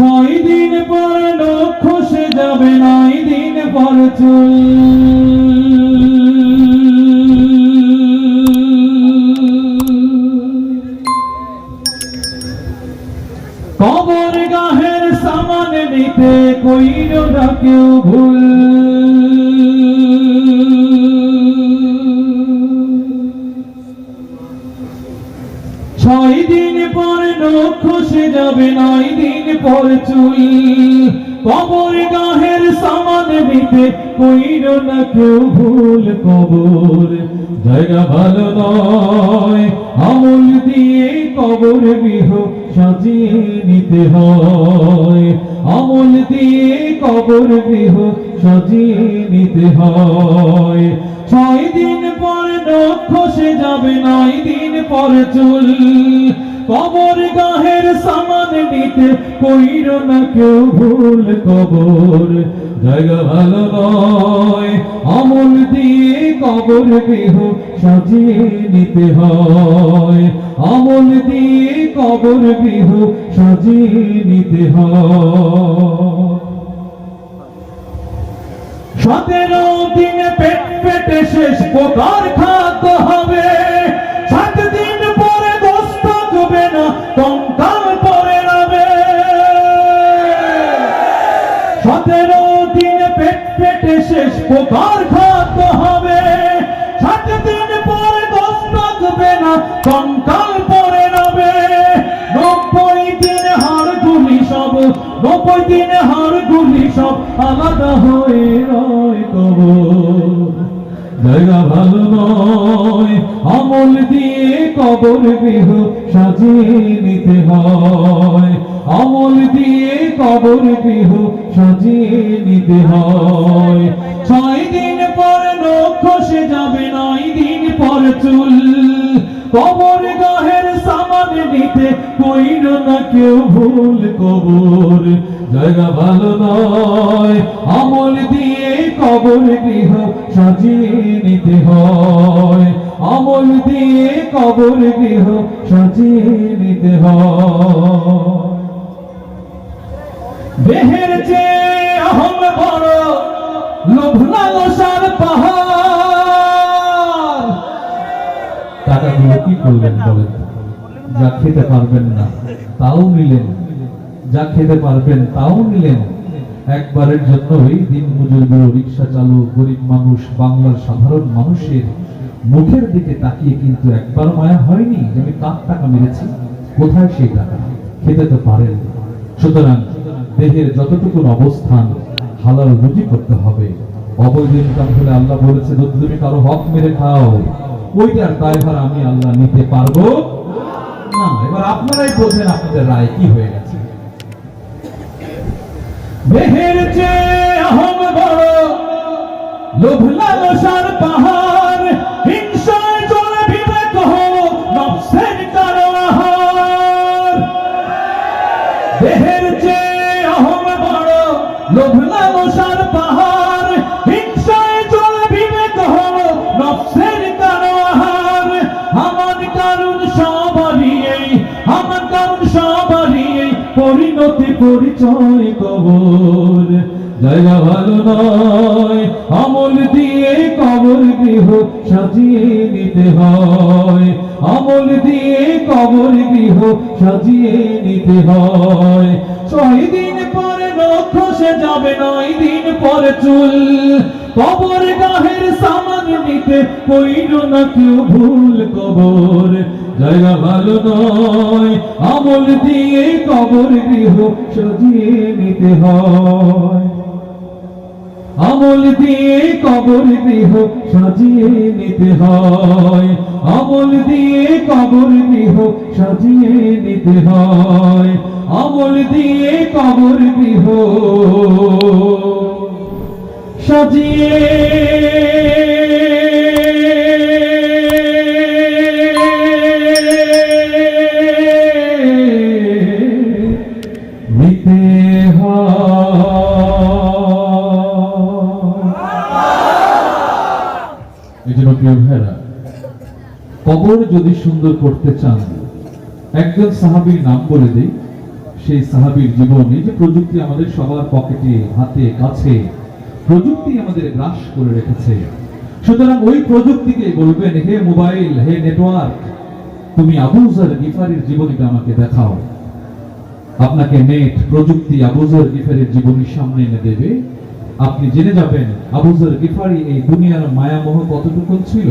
6 দিন পর নখ খসে যাবে, 9 দিন পর চুল। কবর গাহের সামান নিতে কইল না কেউ ভুল। 6 দিন পর নখ খসে যাবে, 9 দিন পর চুল। কবর গাহের সামান নিতে কইল না কেউ ভুল। কবর জায়গা ভালো নয়, আমল দিয়ে কবর গৃহ সাজিয়ে নিতে হয়। আমল দিয়ে কবর গৃহ সাজিয়ে নিতে হয়। 6 দিন পর নখ খসে যাবে, 9 দিন পর চুল। কবর গাহের সামান নিতে কইল না কেউ ভুল। কবর জায়গা ভালো নয়, আমল দিয়ে কবর গৃহ সাজিয়ে নিতে হয়। আমল দিয়ে কবর গৃহ সাজিয়ে নিতে হয়। 17 দিন পেট পেটে শেষ প্রকার খাদ্য হবে। 7 দিন পরে গোস্ত হবে না, কঙ্কাল পরে রবে। 17 দিন পেট পেটে শেষ প্রকার খাদ্য হবে। 7 দিন পরে গোস্ত হবে না, কঙ্কাল পরে রবে। 90 দিন হাড়গুলি সব, 90 দিন হাড়গুলি সব আলাদা হয়ে রয়। কবর জায়গা ভালো নয়, আমল দিয়ে কবর গৃহ সাজিয়ে নিতে হয়। আমল দিয়ে কবর গৃহ সাজিয়ে নিতে হয়। 6 দিন পর নখ খসে যাবে, 9 দিন পর চুল। কবর গাহের সামান নিতে কইল না কেউ ভুল। কবর জায়গা ভালো নয়, আমল দিয়ে কবর গৃহ সাজিয়ে নিতে হয়। আমল দিয়ে কবর গৃহ সাজিয়ে নিতে হয়। দেহের চেয়ে অহং বড়, লোভ লালসার পাহাড়। টাকা দিয়ে কি করলেন বলেন? যা খেতে পারবেন না তাও নিলেন, যা খেতে পারবেন তাও নিলেন। একবারের জন্যই দিনমজুর, রিক্সা চালক, গরিব মানুষ, বাংলার সাধারণ মানুষের মুখের দিকে তাকিয়ে কিন্তু একবার মায়া হয়নি যে আমি কার টাকা মেরেছি, কোথায় সেই টাকা? খেতে তো পারেন। সুতরাং দেহের যতটুকু অবস্থান হালাল রুজি করতে হবে। অবৈধ ইনকাম হলে আল্লাহ বলেছে যদি তুমি কারো হক মেরে খাও, ওইটার দায়ভার আমি আল্লাহ নিতে পারবো না। এবার আপনারাই বোঝেন আপনাদের রায় কি হয়ে গেছে। দেহের চেয়ে অহং বড়, লোভ লালসার পাহাড়। হিংসায় চলে বিবেক হোক, নফসের কারো আহার। দেহের চেয়ে অহং বড়, লোভ লালসার পাহাড়। হিংসায় চলে বিবেক হোক, নফসের কারো আহার। আমার কারণ সবারই এই, আমার কারণ সবারই এই পরিণতি পরিচয়। কবর জায়গা ভালো নয়, আমল দিয়ে কবর গৃহ সাজিয়ে নিতে হয়। আমল দিয়ে কবর গৃহ সাজিয়ে নিতে হয়। 6 দিন পরে নখ খসে যাবে, 9 দিন পরে চুল। কবর গাহের সামান নিতে কইল না কেউ ভুল। কবর জায়গা ভালো নয়, আমল দিয়ে কবর গৃহ সাজিয়ে নিতে হয়। আমল দিয়ে কবর গৃহ সাজিয়ে নিতে হয়। আমল দিয়ে কবর গৃহ সাজিয়ে নিতে হয়। আমল দিয়ে কবর গৃহ সাজিয়ে নিতে কবর যদি সুন্দর করতে চান, একজন সাহাবীর নাম বলে দেই, সেই সাহাবীর জীবন। এই যে প্রযুক্তি আমাদের সবার পকেটে, হাতে, কাছে, প্রযুক্তি আমাদের গ্রাস করে রেখেছে। সুতরাং ওই প্রযুক্তিকে বলবেন, হে মোবাইল, হে নেটওয়ার্ক, তুমি আবু যর গিফারির জীবনীটা আমাকে দেখাও। আপনাকে নেট, প্রযুক্তি আবু যর গিফারির জীবনীর সামনে এনে দেবে। আপনি জেনে যাবেন আবু যর গিফারি এই দুনিয়ার মায়ামোহ কতটুকু ছিল।